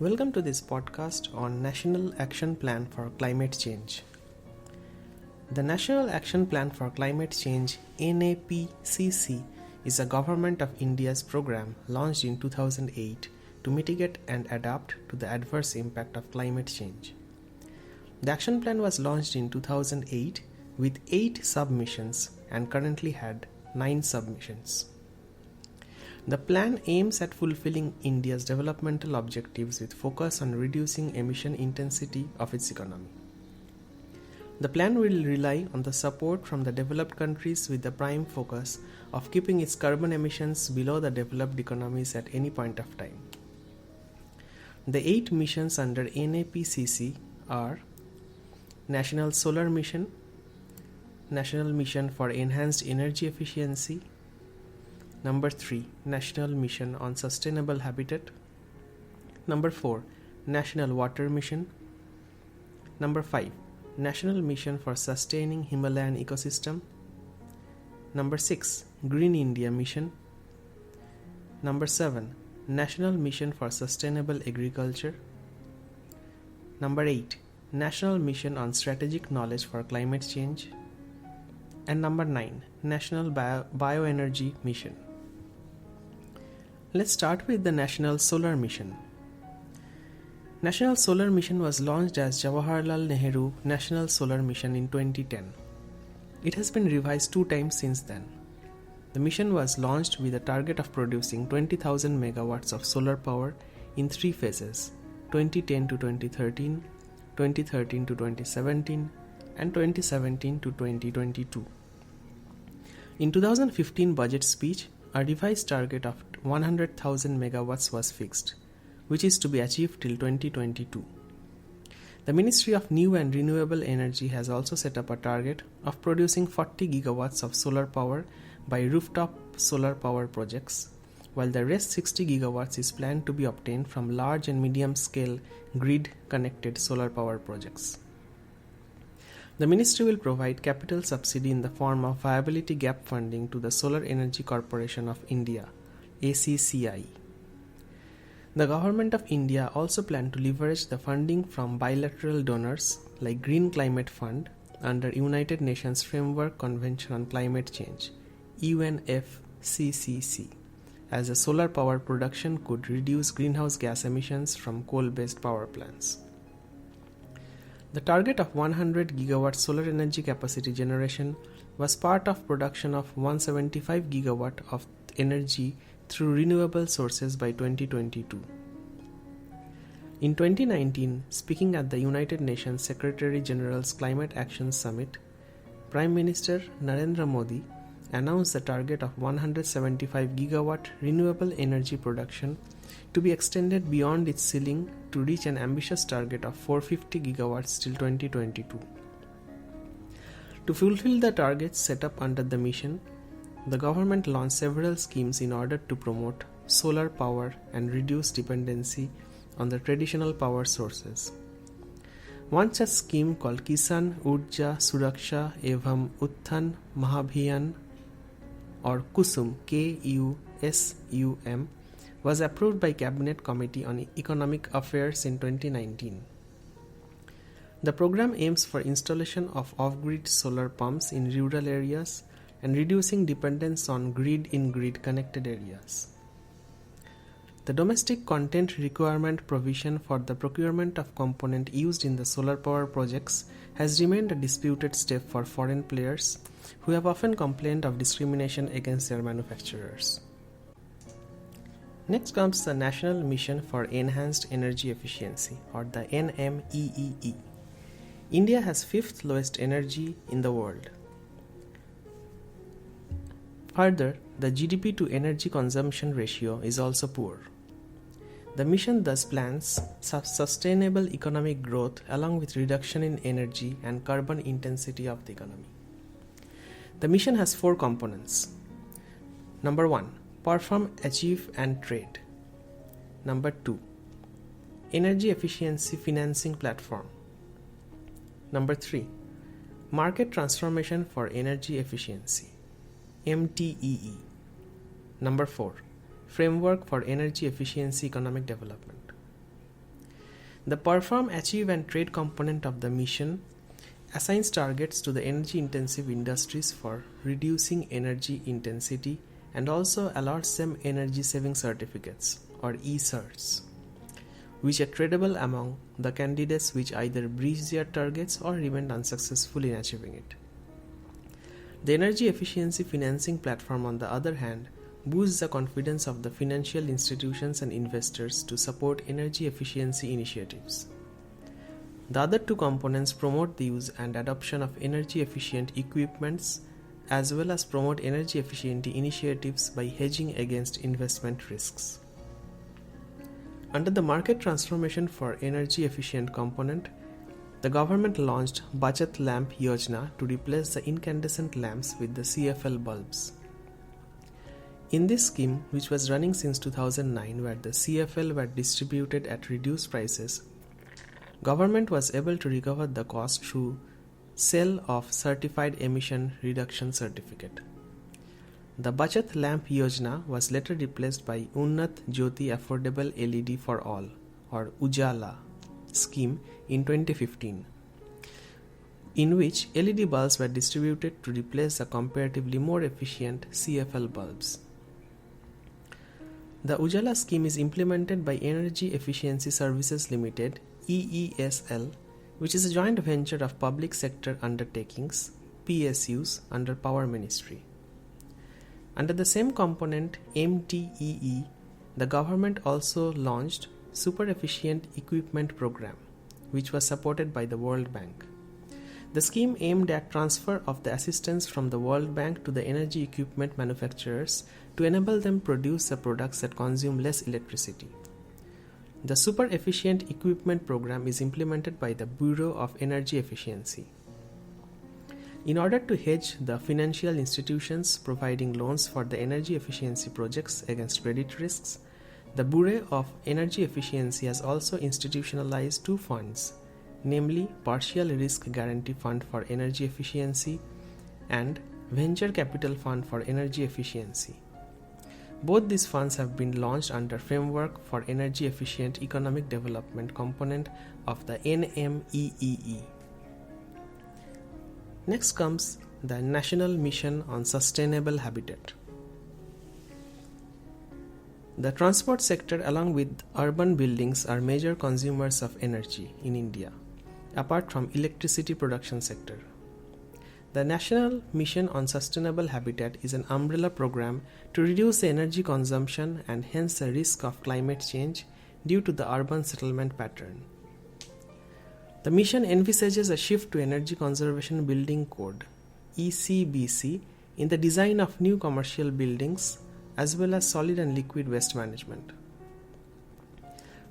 Welcome to this podcast on National Action Plan for Climate Change. The National Action Plan for Climate Change (NAPCC) is a Government of India's program launched in 2008 to mitigate and adapt to the adverse impact of climate change. The action plan was launched in 2008 with 8 submissions and currently had 9 submissions. The plan aims at fulfilling India's developmental objectives with focus on reducing emission intensity of its economy. The plan will rely on the support from the developed countries with the prime focus of keeping its carbon emissions below the developed economies at any point of time. The 8 missions under NAPCC are National Solar Mission, National Mission for Enhanced Energy Efficiency, Number 3, National Mission on Sustainable Habitat. Number 4, National Water Mission. Number 5, National Mission for Sustaining Himalayan Ecosystem. Number 6, Green India Mission. Number 7, National Mission for Sustainable Agriculture. Number 8, National Mission on Strategic Knowledge for Climate Change. And number 9, National Bioenergy Mission. Let's start with the National Solar Mission. National Solar Mission was launched as Jawaharlal Nehru National Solar Mission in 2010. It has been revised 2 times since then. The mission was launched with a target of producing 20,000 megawatts of solar power in 3 phases: 2010 to 2013, 2013 to 2017, and 2017 to 2022. In 2015 budget speech, a revised target of 100,000 megawatts was fixed, which is to be achieved till 2022. The Ministry of New and Renewable Energy has also set up a target of producing 40 gigawatts of solar power by rooftop solar power projects, while the rest 60 gigawatts is planned to be obtained from large and medium-scale grid-connected solar power projects. The ministry will provide capital subsidy in the form of viability gap funding to the Solar Energy Corporation of India, ACCI. The Government of India also plans to leverage the funding from bilateral donors like Green Climate Fund under United Nations Framework Convention on Climate Change, UNFCCC, as the solar power production could reduce greenhouse gas emissions from coal-based power plants. The target of 100 gigawatt solar energy capacity generation was part of production of 175 gigawatt of energy through renewable sources by 2022. In 2019, speaking at the United Nations Secretary General's Climate Action Summit, Prime Minister Narendra Modi announced the target of 175 gigawatt renewable energy production to be extended beyond its ceiling to reach an ambitious target of 450 gigawatts till 2022. To fulfill the targets set up under the mission, the government launched several schemes in order to promote solar power and reduce dependency on the traditional power sources. One such scheme called Kisan Urja Suraksha Evam Utthan Mahabhiyan, or KUSUM, KUSUM, was approved by Cabinet Committee on Economic Affairs in 2019. The program aims for installation of off-grid solar pumps in rural areas and reducing dependence on grid-in-grid connected areas. The domestic content requirement provision for the procurement of component used in the solar power projects has remained a disputed step for foreign players who have often complained of discrimination against their manufacturers. Next comes the National Mission for Enhanced Energy Efficiency, or the NMEEE. India has 5th lowest energy in the world. Further, the GDP to energy consumption ratio is also poor. The mission thus plans sustainable economic growth along with reduction in energy and carbon intensity of the economy. The mission has 4 components. Number 1, perform, achieve and trade. Number 2, energy efficiency financing platform. Number 3, market transformation for energy efficiency, MTEE. Number 4, framework for energy efficiency economic development. The perform, achieve and trade component of the mission assigns targets to the energy-intensive industries for reducing energy intensity and also allots them energy-saving certificates or e-certs, which are tradable among the candidates which either breach their targets or remain unsuccessful in achieving it. The energy efficiency financing platform, on the other hand, boosts the confidence of the financial institutions and investors to support energy efficiency initiatives. The other two components promote the use and adoption of energy efficient equipments as well as promote energy efficiency initiatives by hedging against investment risks. Under the market transformation for energy efficient component, the government launched Bachat Lamp Yojana to replace the incandescent lamps with the CFL bulbs. In this scheme, which was running since 2009, where the CFL were distributed at reduced prices, government was able to recover the cost through sale of certified emission reduction certificate. The Bachat Lamp Yojana was later replaced by Unnat Jyoti Affordable LED for All or Ujala scheme in 2015, in which LED bulbs were distributed to replace the comparatively more efficient CFL bulbs. The Ujala scheme is implemented by Energy Efficiency Services Limited EESL, which is a joint venture of public sector undertakings PSUs under Power Ministry. Under the same component MTEE, the government also launched Super Efficient Equipment Program, which was supported by the World Bank. The scheme aimed at transfer of the assistance from the World Bank to the energy equipment manufacturers to enable them produce the products that consume less electricity. The Super Efficient Equipment Program is implemented by the Bureau of Energy Efficiency. In order to hedge the financial institutions providing loans for the energy efficiency projects against credit risks, the Bureau of Energy Efficiency has also institutionalized two funds, namely Partial Risk Guarantee Fund for Energy Efficiency and Venture Capital Fund for Energy Efficiency. Both these funds have been launched under Framework for Energy Efficient Economic Development component of the NMEEE. Next comes the National Mission on Sustainable Habitat. The transport sector along with urban buildings are major consumers of energy in India, apart from electricity production sector. The National Mission on Sustainable Habitat is an umbrella program to reduce the energy consumption and hence the risk of climate change due to the urban settlement pattern. The mission envisages a shift to Energy Conservation Building Code (ECBC) in the design of new commercial buildings as well as solid and liquid waste management.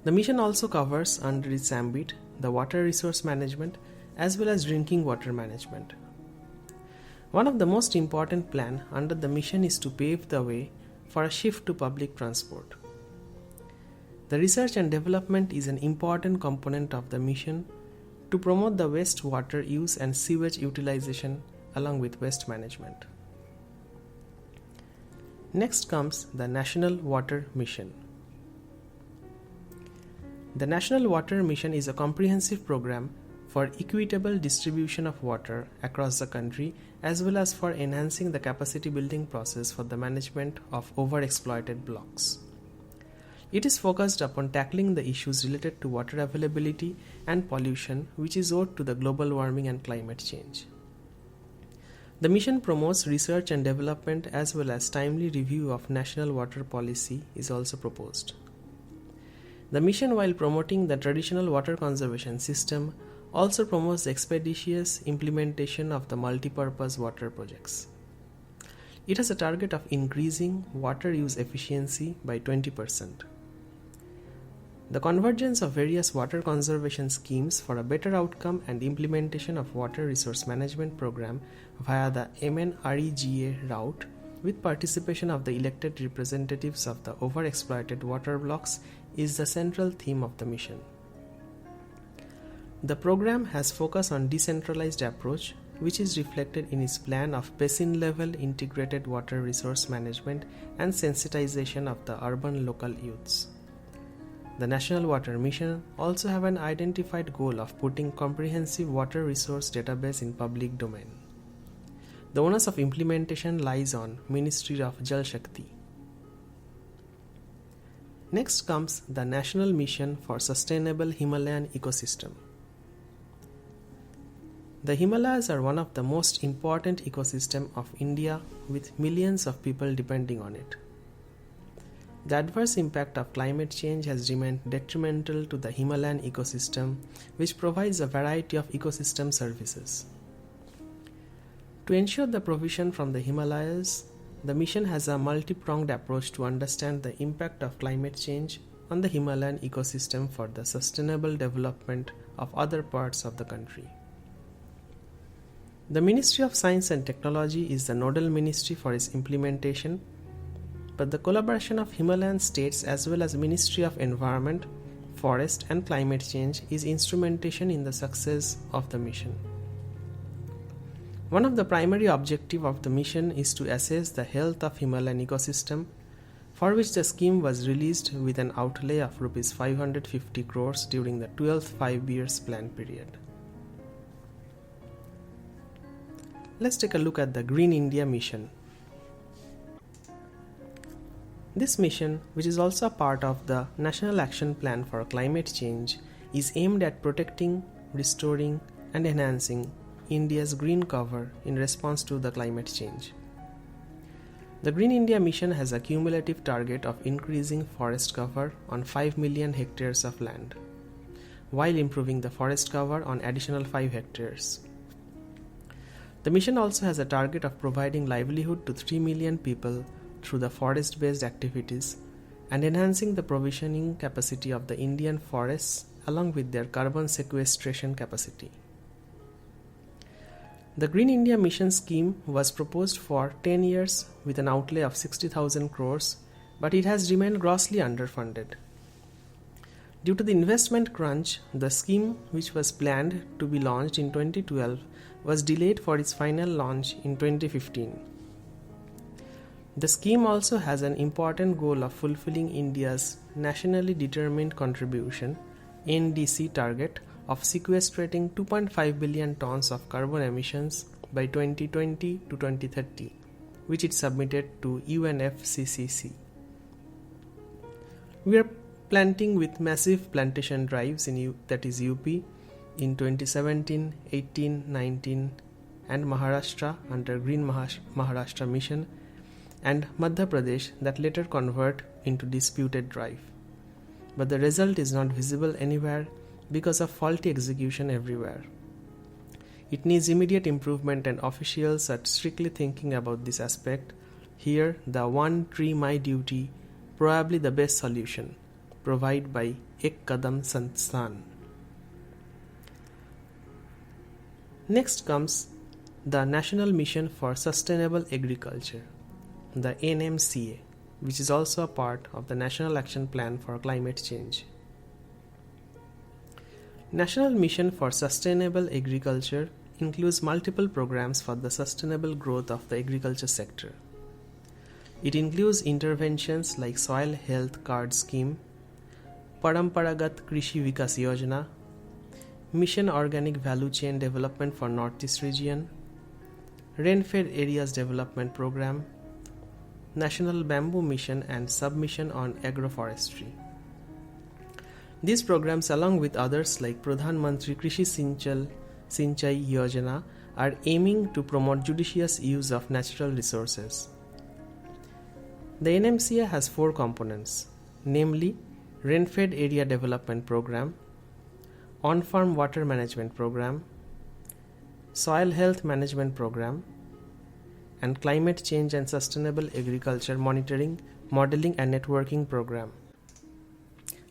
The mission also covers under its ambit the water resource management as well as drinking water management. One of the most important plans under the mission is to pave the way for a shift to public transport. The research and development is an important component of the mission to promote the wastewater use and sewage utilization along with waste management. Next comes the National Water Mission. The National Water Mission is a comprehensive program for equitable distribution of water across the country as well as for enhancing the capacity building process for the management of overexploited blocks. It is focused upon tackling the issues related to water availability and pollution which is owed to the global warming and climate change. The mission promotes research and development as well as timely review of national water policy is also proposed. The mission, while promoting the traditional water conservation system, also promotes the expeditious implementation of the multi-purpose water projects. It has a target of increasing water use efficiency by 20%. The convergence of various water conservation schemes for a better outcome and implementation of water resource management program via the MNREGA route with participation of the elected representatives of the overexploited water blocks is the central theme of the mission. The program has focus on decentralized approach which is reflected in its plan of basin-level integrated water resource management and sensitization of the urban local youths. The National Water Mission also have an identified goal of putting comprehensive water resource database in public domain. The onus of implementation lies on Ministry of Jal Shakti. Next comes the National Mission for Sustainable Himalayan Ecosystem. The Himalayas are one of the most important ecosystem of India, with millions of people depending on it. The adverse impact of climate change has remained detrimental to the Himalayan ecosystem, which provides a variety of ecosystem services. To ensure the provision from the Himalayas, the mission has a multi-pronged approach to understand the impact of climate change on the Himalayan ecosystem for the sustainable development of other parts of the country. The Ministry of Science and Technology is the nodal ministry for its implementation, but the collaboration of Himalayan states as well as Ministry of Environment, Forest and Climate Change is instrumentation in the success of the mission. One of the primary objectives of the mission is to assess the health of Himalayan ecosystem, for which the scheme was released with an outlay of Rs 550 crores during the 12th 5 years plan period. Let's take a look at the Green India Mission. This mission, which is also a part of the National Action Plan for Climate Change, is aimed at protecting, restoring, and enhancing India's green cover in response to the climate change. The Green India Mission has a cumulative target of increasing forest cover on 5 million hectares of land, while improving the forest cover on additional 5 hectares. The mission also has a target of providing livelihood to 3 million people through the forest-based activities and enhancing the provisioning capacity of the Indian forests along with their carbon sequestration capacity. The Green India Mission scheme was proposed for 10 years with an outlay of 60,000 crores, but it has remained grossly underfunded. Due to the investment crunch, the scheme, which was planned to be launched in 2012, was delayed for its final launch in 2015. The scheme also has an important goal of fulfilling India's Nationally Determined Contribution (NDC) target of sequestrating 2.5 billion tons of carbon emissions by 2020 to 2030, which it submitted to UNFCCC. We are planting with massive plantation drives in UP in 2017, 18, 19 and Maharashtra under Green Maharashtra Mission, and Madhya Pradesh that later convert into disputed drive. But the result is not visible anywhere because of faulty execution everywhere. It needs immediate improvement and officials are strictly thinking about this aspect. Here, the One Tree My Duty, probably the best solution, provided by Ek Kadam Sansthan. Next comes the National Mission for Sustainable Agriculture, the NMCA, which is also a part of the National Action Plan for Climate Change. National Mission for Sustainable Agriculture includes multiple programs for the sustainable growth of the agriculture sector. It includes interventions like Soil Health Card Scheme, Paramparagat Krishi Vikas Yojana, Mission Organic Value Chain Development for Northeast Region, Rain-Fed Areas Development Program, National Bamboo Mission and Submission on Agroforestry. These programs, along with others like Pradhan Mantri Krishi Sinchai Yojana, are aiming to promote judicious use of natural resources. The NMCA has 4 components, namely Rain-Fed Area Development Program, On-Farm Water Management Program, Soil Health Management Program, and Climate Change and Sustainable Agriculture Monitoring, Modeling and Networking Program.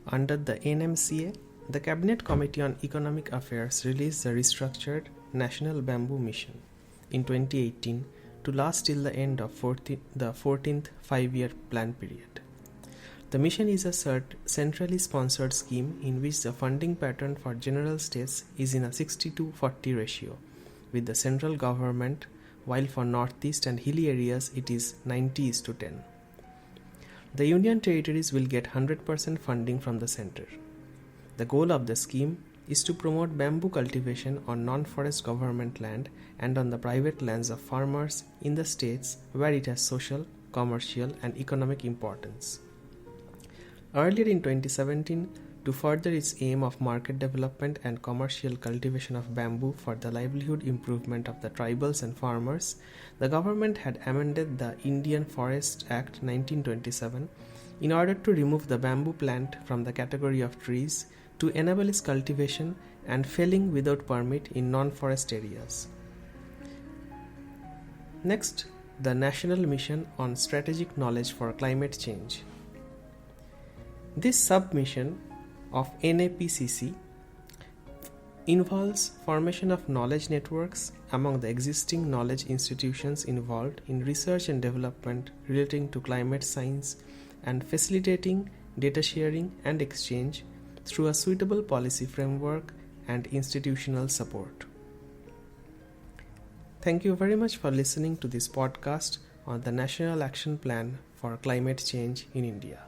Under the NMCA, the Cabinet Committee on Economic Affairs released the restructured National Bamboo Mission in 2018 to last till the end of the 14th 5-year plan period. The mission is a centrally sponsored scheme in which the funding pattern for general states is in a 60-40 ratio with the central government, while for northeast and hilly areas it is 90:10. The Union territories will get 100% funding from the center. The goal of the scheme is to promote bamboo cultivation on non-forest government land and on the private lands of farmers in the states where it has social, commercial, and economic importance. Earlier in 2017, to further its aim of market development and commercial cultivation of bamboo for the livelihood improvement of the tribals and farmers, the government had amended the Indian Forest Act 1927 in order to remove the bamboo plant from the category of trees to enable its cultivation and felling without permit in non-forest areas. Next, the National Mission on Strategic Knowledge for Climate Change. This sub-mission of Napcc involves formation of knowledge networks among the existing knowledge institutions involved in research and development relating to climate science and facilitating data sharing and exchange through a suitable policy framework and institutional support. Thank you very much for listening to this podcast on the National Action Plan for Climate Change in India.